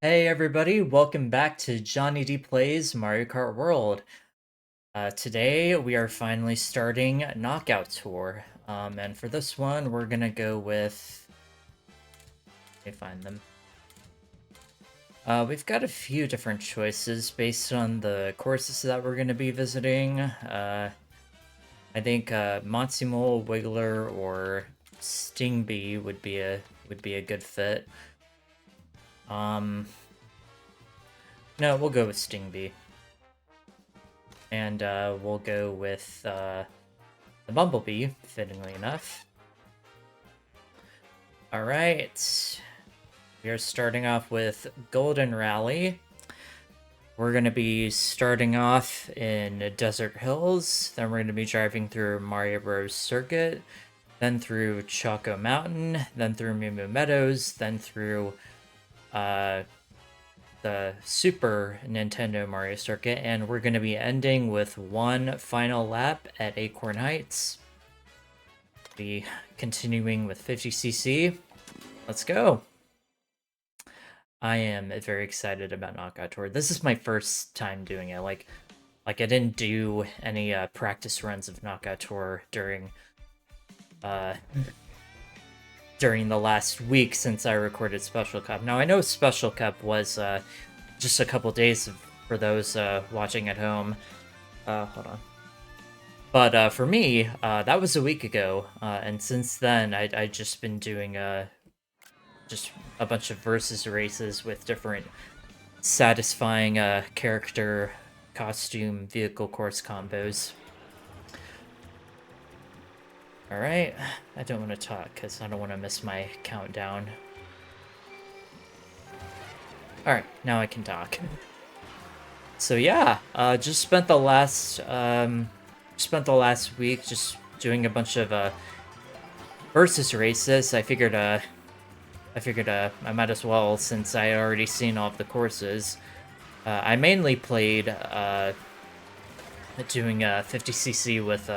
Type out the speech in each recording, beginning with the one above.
Hey everybody, welcome back to Johnny D Plays Mario Kart World. Today we are finally starting Knockout Tour. And for this one, we're gonna go with... Let me find them. We've got a few different choices based on the courses that we're gonna be visiting. I think Monty Wiggler, or Stingbee would be a good fit. No, we'll go with Stingbee. And we'll go with the Bumblebee, fittingly enough. Alright, we are starting off with Golden Rally. We're going to be starting off in Desert Hills, then we're going to be driving through Mario Bros. Circuit, then through Choco Mountain, then through Moo Moo Meadows, then through the Super Nintendo Mario Circuit, and we're going to be ending with one final lap at Acorn Heights. Be continuing with 50cc. Let's go. I am very excited about Knockout Tour. This is my first time doing it. Like I didn't do any practice runs of Knockout Tour during the last week since I recorded Special Cup. Now, I know Special Cup was just a couple days for those watching at home. Hold on. But for me, that was a week ago, and since then, I just been doing just a bunch of versus races with different satisfying character, costume, vehicle course combos. Alright, I don't want to talk because I don't want to miss my countdown. Alright, now I can talk. So yeah, just spent the last week just doing a bunch of versus races. I figured I might as well, since I had already seen all of the courses. I mainly played doing 50cc with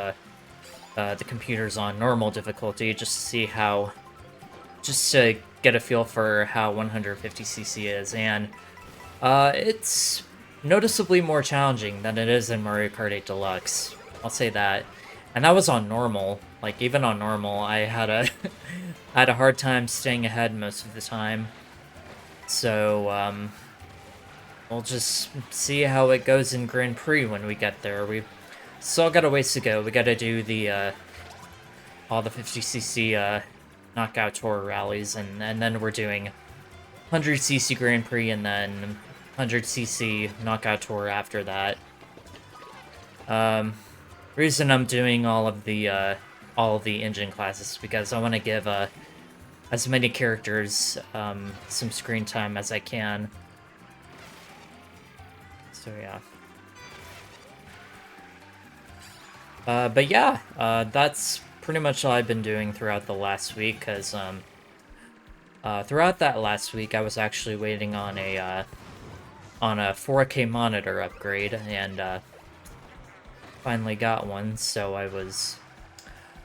the computers on normal difficulty, just to see how, just to get a feel for how 150cc is, and it's noticeably more challenging than it is in Mario Kart 8 Deluxe. I'll say that. And that was on normal. Like, even on normal, I had a I had a hard time staying ahead most of the time. So, we'll just see how it goes in Grand Prix when we get there. We still got a ways to go. We gotta do the, all the 50cc, Knockout Tour rallies, and then we're doing 100cc Grand Prix, and then 100cc Knockout Tour after that. Reason I'm doing all of the engine classes is because I want to give as many characters some screen time as I can. So yeah. But yeah, that's pretty much all I've been doing throughout the last week, because throughout that last week I was actually waiting on a 4K monitor upgrade, and finally got one, so I was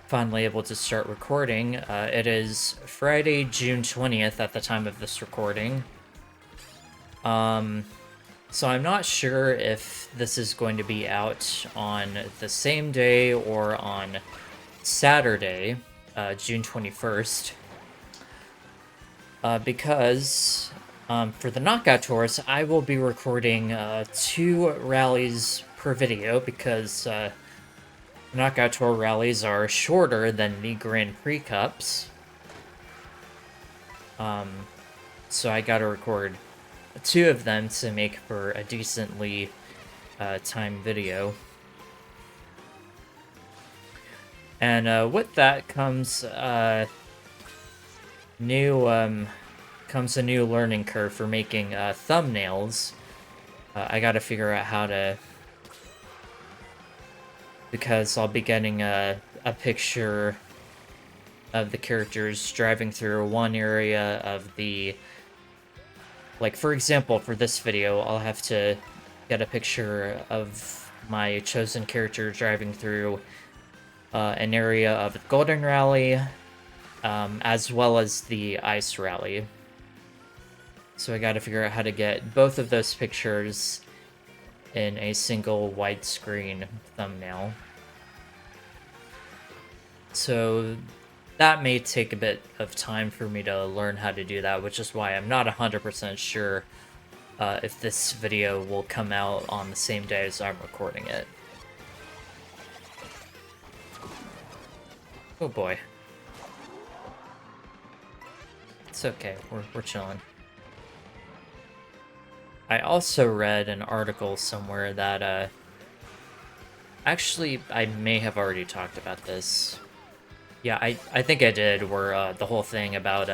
finally able to start recording. It is Friday, June 20th at the time of this recording. So I'm not sure if this is going to be out on the same day or on Saturday, June 21st. Because for the Knockout Tours, I will be recording 2 rallies per video, because Knockout Tour rallies are shorter than the Grand Prix Cups. So I gotta record 2 of them to make for a decently timed video. And with that comes comes a new learning curve for making thumbnails. I gotta figure out how to, because I'll be getting a picture of the characters driving through one area of the... Like, for example, for this video, I'll have to get a picture of my chosen character driving through an area of the Golden Rally, as well as the Ice Rally. So I gotta figure out how to get both of those pictures in a single widescreen thumbnail. So that may take a bit of time for me to learn how to do that, which is why I'm not 100% sure if this video will come out on the same day as I'm recording it. Oh boy. It's okay, we're chilling. I also read an article somewhere that, actually, I may have already talked about this. Yeah, I think I did, where, the whole thing about,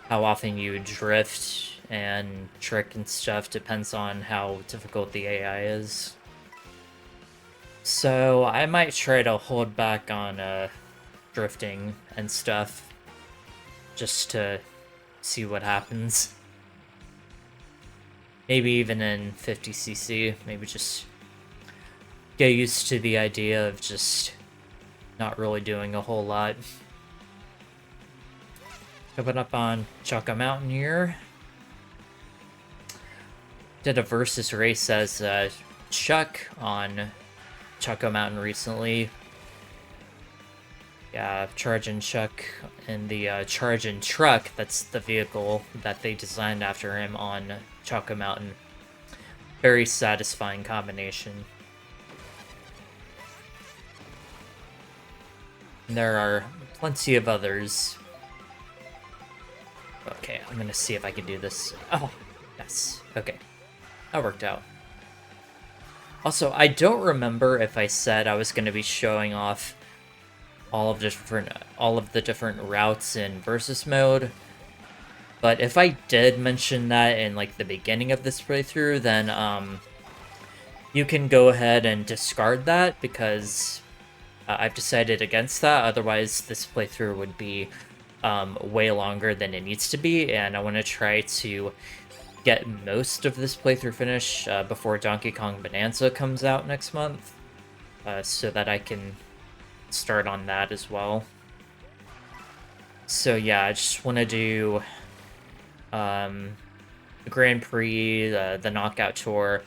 how often you drift and trick and stuff depends on how difficult the AI is. So, I might try to hold back on, drifting and stuff, just to see what happens. Maybe even in 50cc, maybe just get used to the idea of just not really doing a whole lot. Coming up on Choco Mountain here. Did a versus race as Chuck on Choco Mountain recently. Yeah, Chargin' Chuck in the Chargin' Truck, that's the vehicle that they designed after him on Choco Mountain. Very satisfying combination. And there are plenty of others. Okay, I'm gonna see if I can do this. Oh, yes. Okay. That worked out. Also, I don't remember if I said I was gonna be showing off all of the different routes in versus mode. But if I did mention that in like the beginning of this playthrough, then you can go ahead and discard that, because I've decided against that. Otherwise, this playthrough would be way longer than it needs to be, and I want to try to get most of this playthrough finished before Donkey Kong Bonanza comes out next month, so that I can start on that as well. So yeah, I just want to do the Grand Prix, the Knockout Tour,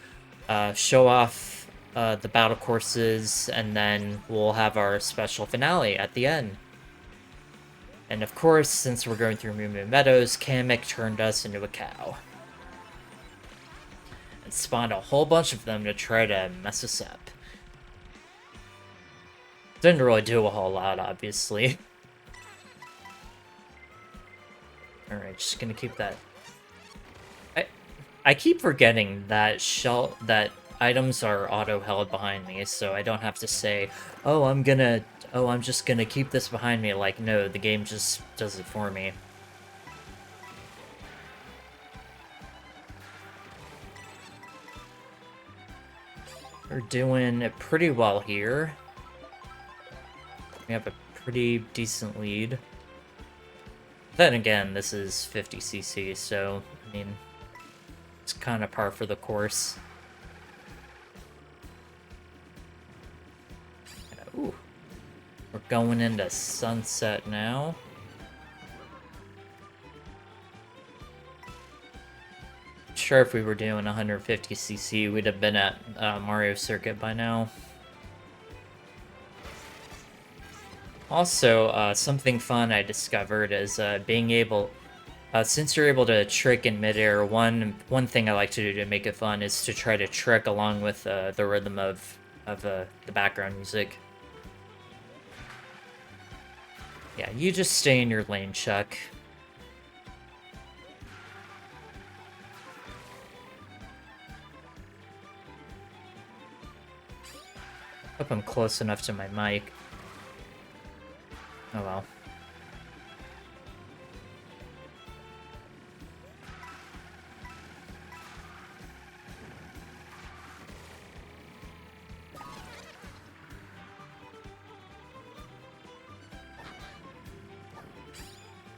show off the battle courses, and then we'll have our special finale at the end. And of course, since we're going through Moo Moo Meadows, Kamek turned us into a cow. And spawned a whole bunch of them to try to mess us up. Didn't really do a whole lot, obviously. Alright, just gonna keep that. I keep forgetting that items are auto-held behind me, so I don't have to say, oh, I'm just gonna keep this behind me. Like, no, the game just does it for me. We're doing pretty well here. We have a pretty decent lead. Then again, this is 50cc, so, I mean, it's kind of par for the course. Ooh. We're going into sunset now. Sure, if we were doing 150cc, we'd have been at Mario Circuit by now. Also, something fun I discovered is being able, since you're able to trick in midair, one thing I like to do to make it fun is to try to trick along with the rhythm of the background music. Yeah, you just stay in your lane, Chuck. Hope I'm close enough to my mic. Oh well.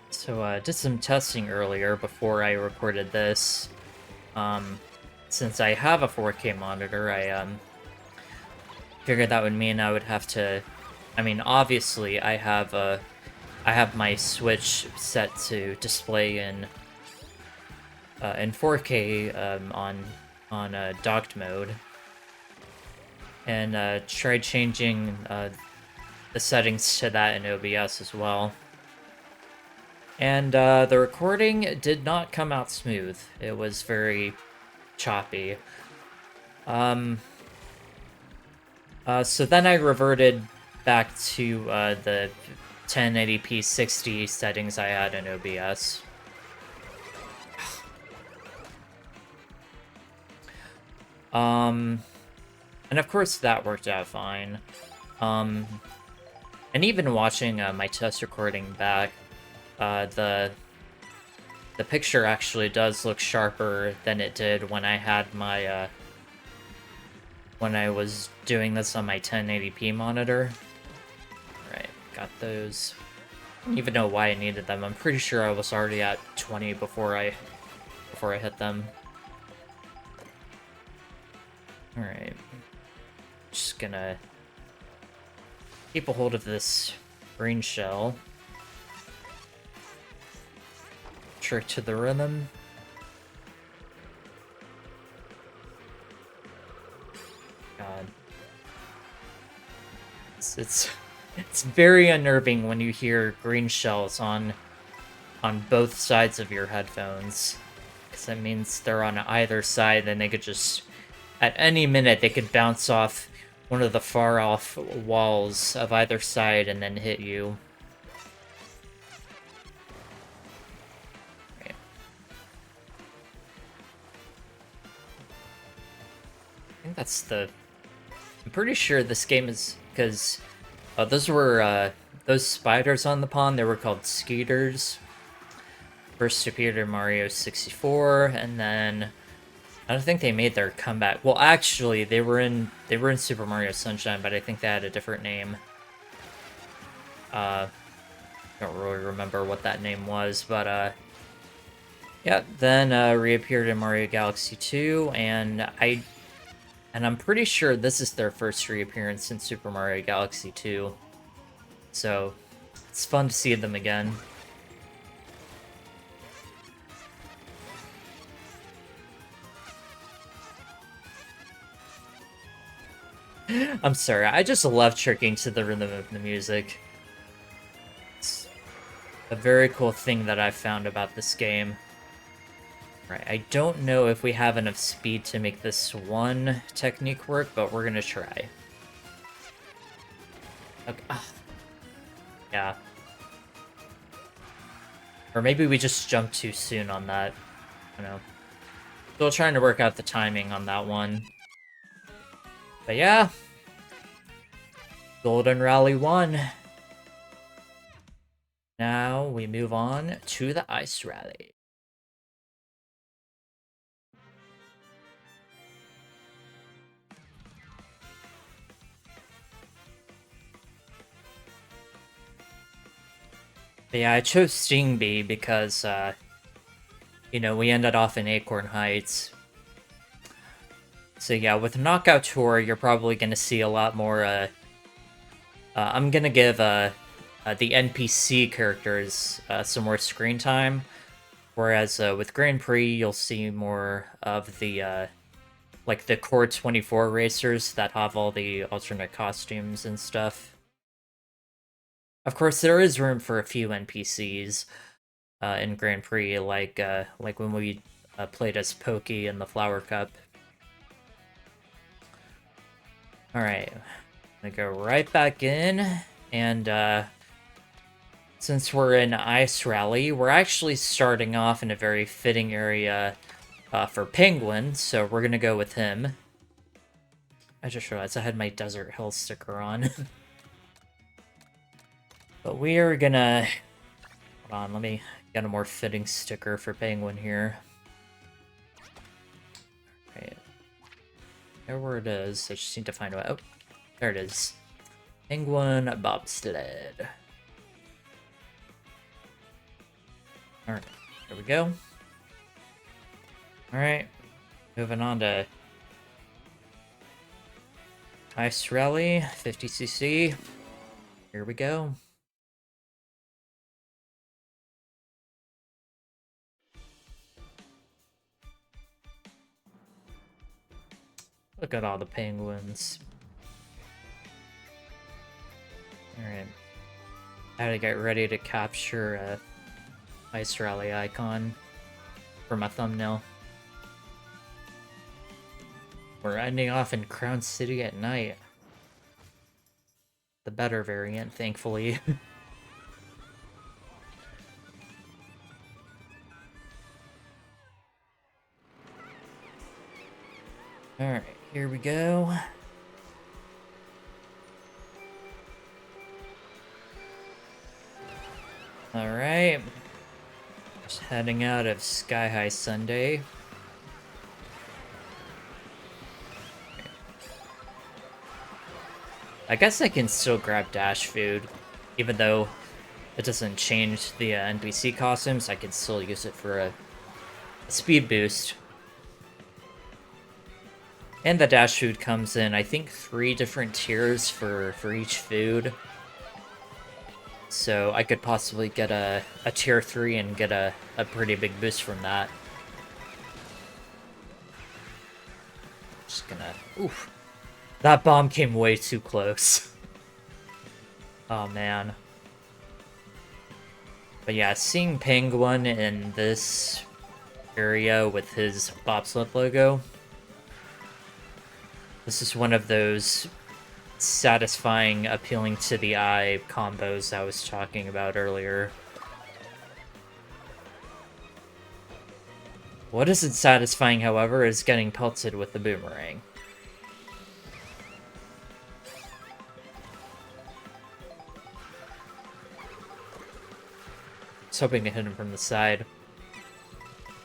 So, did some testing earlier before I recorded this. Since I have a 4K monitor, I figured that would mean I would have to. I mean, obviously, I have my Switch set to display in in 4K on docked mode, and tried changing the settings to that in OBS as well. And the recording did not come out smooth. It was very choppy. So then I reverted back to the 1080p 60 settings I had in OBS. And of course that worked out fine. And even watching my test recording back, the picture actually does look sharper than it did when I had my when I was doing this on my 1080p monitor. Alright, got those. I don't even know why I needed them. I'm pretty sure I was already at 20 before I hit them. Alright. Just gonna keep a hold of this green shell. Trick to the rhythm. God. It's very unnerving when you hear green shells on both sides of your headphones. Because that means they're on either side, and they could just, at any minute, they could bounce off one of the far off walls of either side and then hit you. Okay. I think that's the... I'm pretty sure this game is... Because those were... those spiders on the pond, they were called skeeters. First appeared in Mario 64, and then... I don't think they made their comeback. Well, actually, they were in Super Mario Sunshine, but I think they had a different name. Don't really remember what that name was, but yeah. Then reappeared in Mario Galaxy 2, and I'm pretty sure this is their first reappearance in Super Mario Galaxy 2. So it's fun to see them again. I'm sorry, I just love tricking to the rhythm of the music. It's a very cool thing that I've found about this game. Right, I don't know if we have enough speed to make this one technique work, but we're gonna try. Okay. Yeah. Or maybe we just jumped too soon on that. I don't know. Still trying to work out the timing on that one. But yeah. Golden Rally 1. Now we move on to the Ice Rally. But yeah, I chose Sting Bee because, you know, we ended off in Acorn Heights. So yeah, with Knockout Tour, you're probably going to see a lot more, I'm going to give the NPC characters some more screen time, whereas with Grand Prix, you'll see more of the, like, the core 24 racers that have all the alternate costumes and stuff. Of course, there is room for a few NPCs in Grand Prix, like when we played as Pokey in the Flower Cup. Alright, I'm gonna go right back in, and since we're in Ice Rally, we're actually starting off in a very fitting area for Penguin, so we're gonna go with him. I just realized I had my Desert Hill sticker on. But we are gonna... Hold on, let me get a more fitting sticker for Penguin here. Right. There where it is, I just need to find out. Oh, there it is. Penguin Bobsled. Alright, there we go. Alright, moving on to Ice Rally, 50cc. Here we go. Look at all the penguins. Alright. I had to get ready to capture a Ice Rally icon for my thumbnail. We're ending off in Crown City at night. The better variant, thankfully. Alright, here we go. Alright. Just heading out of Sky High Sunday. I guess I can still grab dash food, even though it doesn't change the NPC costumes. I can still use it for a speed boost. And the dash food comes in, I think, 3 different tiers for each food. So I could possibly get a tier 3 and get a pretty big boost from that. Just gonna... Oof. That bomb came way too close. Oh, man. But yeah, seeing Penguin in this area with his bobsled logo... This is one of those satisfying, appealing to the eye combos I was talking about earlier. What isn't satisfying, however, is getting pelted with the boomerang. I was hoping to hit him from the side.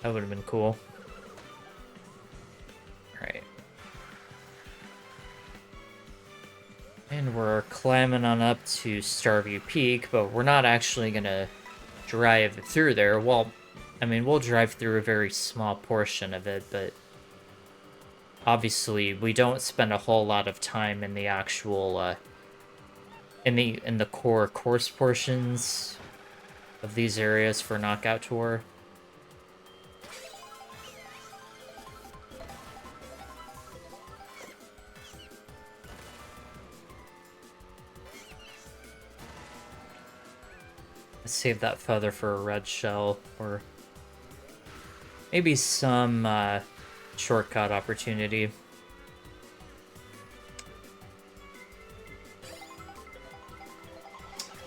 That would have been cool. Alright. And we're climbing on up to Starview Peak, but we're not actually gonna drive through there. Well, I mean, we'll drive through a very small portion of it, but obviously we don't spend a whole lot of time in the actual, in the core course portions of these areas for Knockout Tour. Save that feather for a red shell, or maybe some shortcut opportunity.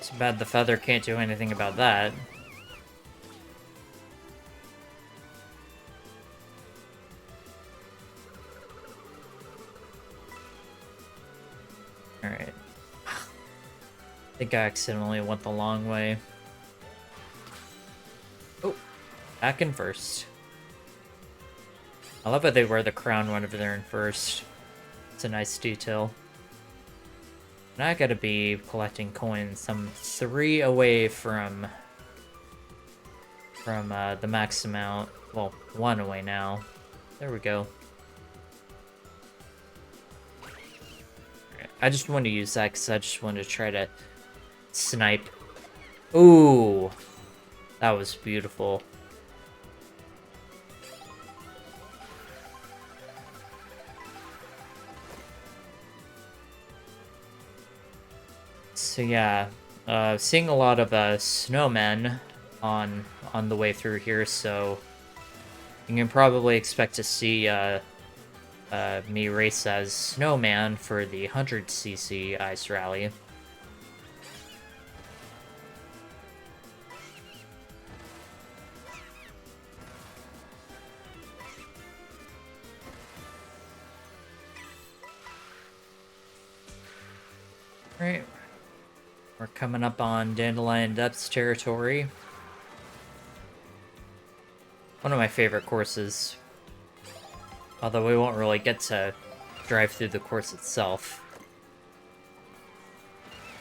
Too bad the feather can't do anything about that. Alright. I think I accidentally went the long way. Oh, back in first. I love how they wear the crown whenever they're in first. It's a nice detail. And I gotta be collecting coins. I'm 3 away from the max amount. Well, 1 away now. There we go. I just wanted to use that because I just wanted to try to snipe. Ooh, that was beautiful. So yeah, seeing a lot of snowmen on the way through here, so you can probably expect to see me race as Snowman for the 100cc Ice Rally. Right. We're coming up on Dandelion Depths territory. One of my favorite courses. Although we won't really get to drive through the course itself.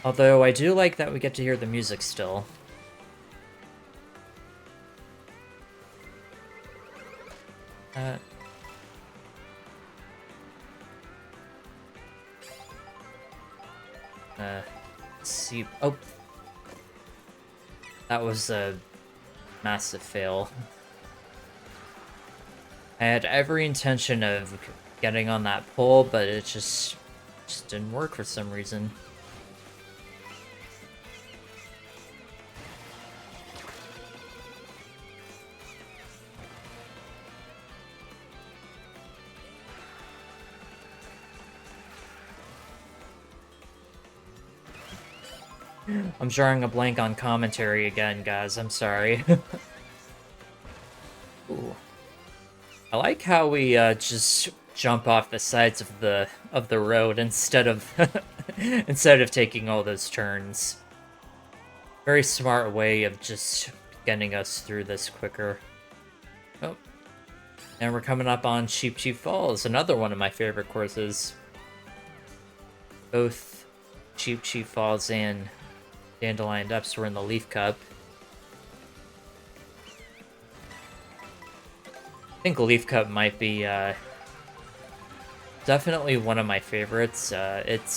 Although I do like that we get to hear the music still. Let's see. Oh, that was a massive fail. I had every intention of getting on that pole, but it just didn't work for some reason. I'm drawing a blank on commentary again, guys. I'm sorry. Ooh. I like how we just jump off the sides of the road instead of instead of taking all those turns. Very smart way of just getting us through this quicker. Oh, and we're coming up on Cheap Cheap Falls, another one of my favorite courses. Both Cheap Cheap Falls and Dandelion Depths were in the Leaf Cup. I think Leaf Cup might be definitely one of my favorites. I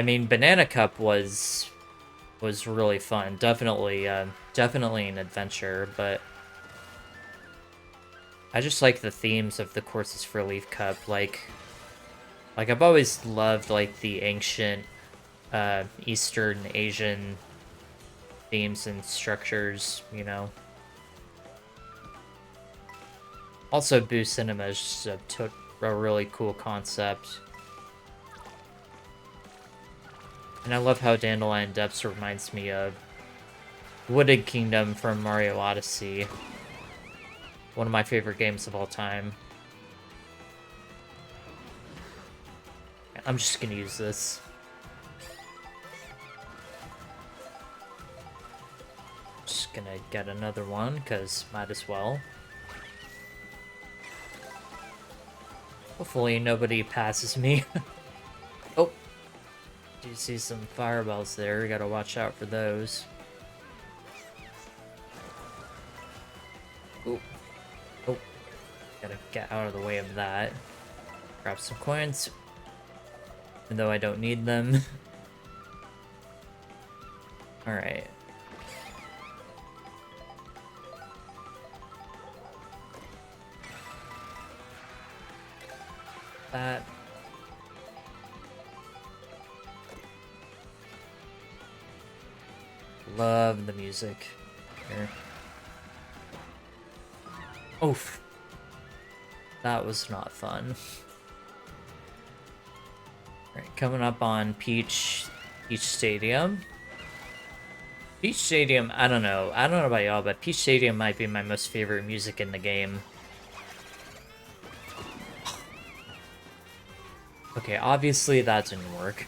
mean, Banana Cup was really fun. Definitely an adventure, but I just like the themes of the courses for Leaf Cup. Like I've always loved like the ancient Eastern Asian themes and structures, you know. Also, Boo Cinema is just a really cool concept. And I love how Dandelion Depths reminds me of Wooded Kingdom from Mario Odyssey. One of my favorite games of all time. I'm just gonna use this. Just gonna get another one, because might as well. Hopefully nobody passes me. Oh! Do you see some fireballs there? We gotta watch out for those. Ooh. Oh. Gotta get out of the way of that. Grab some coins. Even though I don't need them. Alright. That. Love the music here. Oof. That was not fun. Alright, coming up on Peach Stadium. Peach Stadium, I don't know about y'all, but Peach Stadium might be my most favorite music in the game. Okay, obviously that didn't work.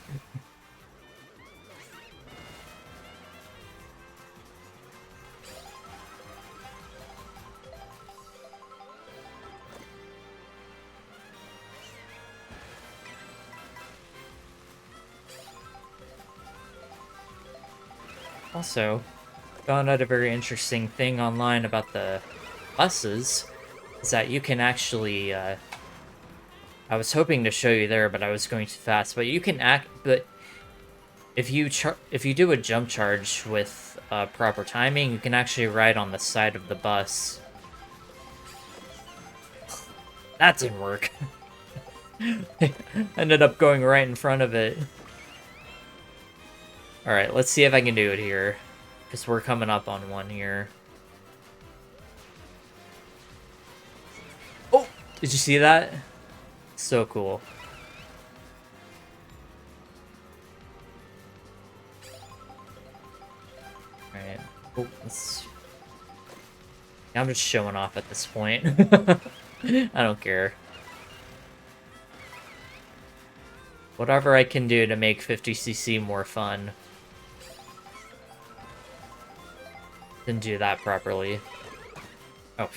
Also, found out a very interesting thing online about the buses, is that you can actually, I was hoping to show you there, but I was going too fast, but you can but if you do a jump charge with proper timing, you can actually ride on the side of the bus. That didn't work. Ended up going right in front of it. Alright, let's see if I can do it here. Because we're coming up on one here. Oh! Did you see that? So cool. Alright. Oh, let's... I'm just showing off at this point. I don't care. Whatever I can do to make 50cc more fun. Didn't do that properly. Oh.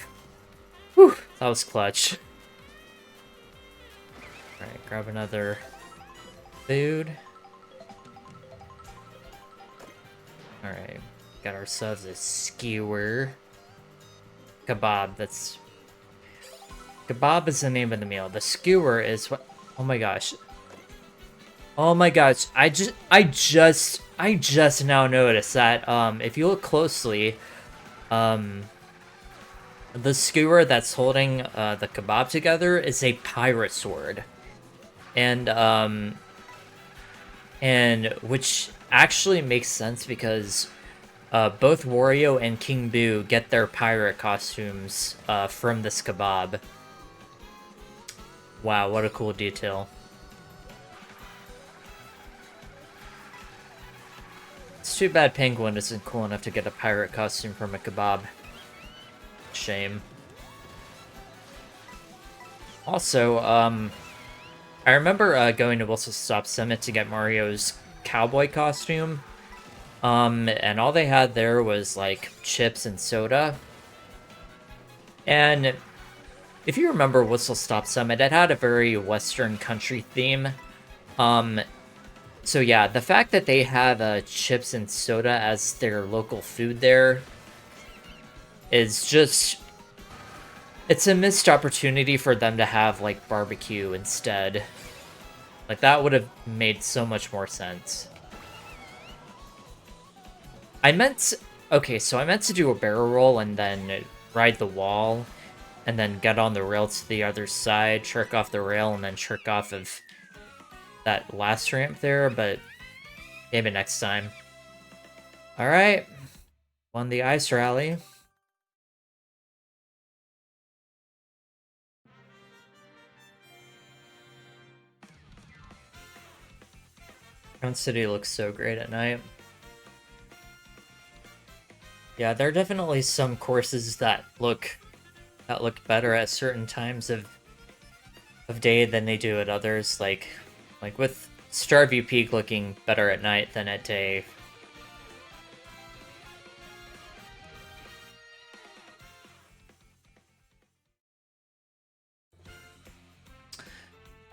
Whew, that was clutch. Alright, grab another food. Alright, got ourselves a skewer. Kebab, that's... Kebab is the name of the meal. The skewer is what... Oh my gosh. Oh my gosh, I just now noticed that, if you look closely, The skewer that's holding the kebab together is a pirate sword, and which actually makes sense because both Wario and King Boo get their pirate costumes from this kebab. Wow, what a cool detail. It's too bad Penguin isn't cool enough to get a pirate costume from a kebab. Shame. Also, I remember going to Whistle Stop Summit to get Mario's cowboy costume. And all they had there was, like, chips and soda. And if you remember Whistle Stop Summit, it had a very Western country theme. So yeah, the fact that they have chips and soda as their local food there is just... It's a missed opportunity for them to have, like, barbecue instead. Like, that would have made so much more sense. Okay, so I meant to do a barrel roll and then ride the wall, and then get on the rail to the other side, trick off the rail, and then trick off of that last ramp there, but maybe next time. Alright, won the ice rally. Crown City looks so great at night. Yeah, there are definitely some courses that look better at certain times of day than they do at others, like with Starview Peak looking better at night than at day.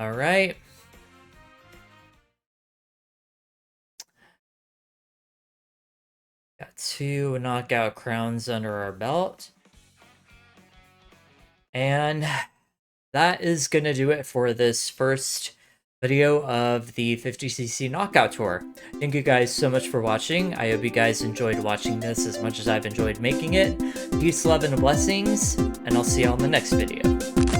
All right. Got 2 knockout crowns under our belt. And that is gonna do it for this first video of the 50cc Knockout Tour. Thank you guys so much for watching. I hope you guys enjoyed watching this as much as I've enjoyed making it. Peace, love, and blessings, and I'll see you all in the next video.